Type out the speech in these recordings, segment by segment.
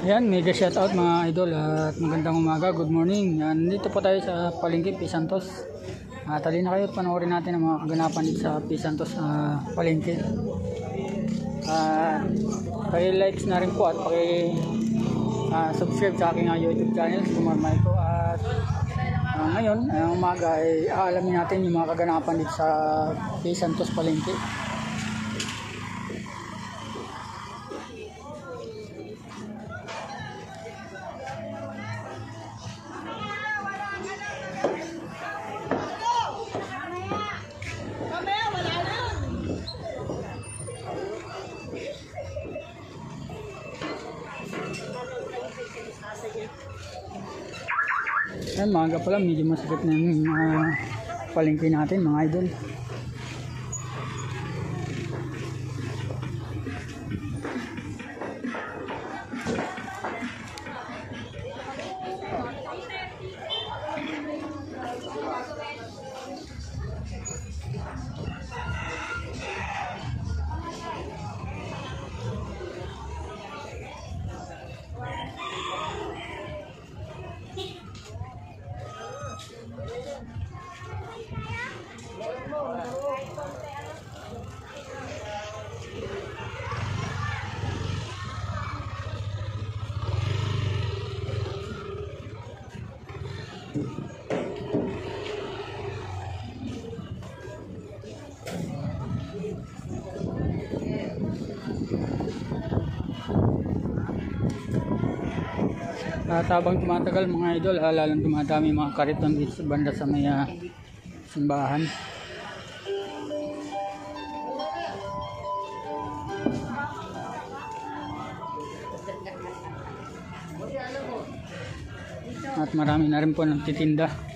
Ayan, mega shoutout mga idol at magandang umaga, good morning. Nandito po tayo sa Palengke, P. Santos. Tali na kayo at panoorin natin ang mga kaganapan dito sa P. Santos Palengke. Paki-likes na rin po at paki-subscribe sa aking YouTube channel, Kumar Maiko. At ngayon, umaga ay aalamin natin yung mga kaganapan dito sa P. Santos Palengke. Ayan, maaga pala, medyo masakit na yung palengke natin mga idol. At habang tumatagal mga idol, lalong dumadami mga kariton dito sa banda sa may simbahan. At marami na rin po nagtitinda.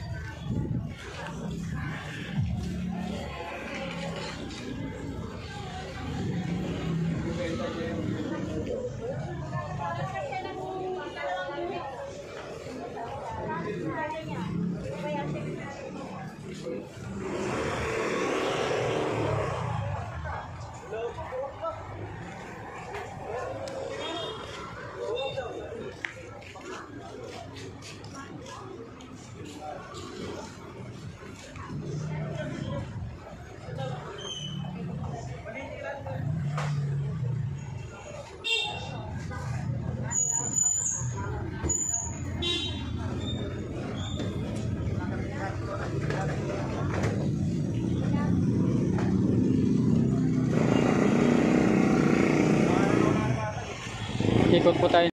Ikot po tayo.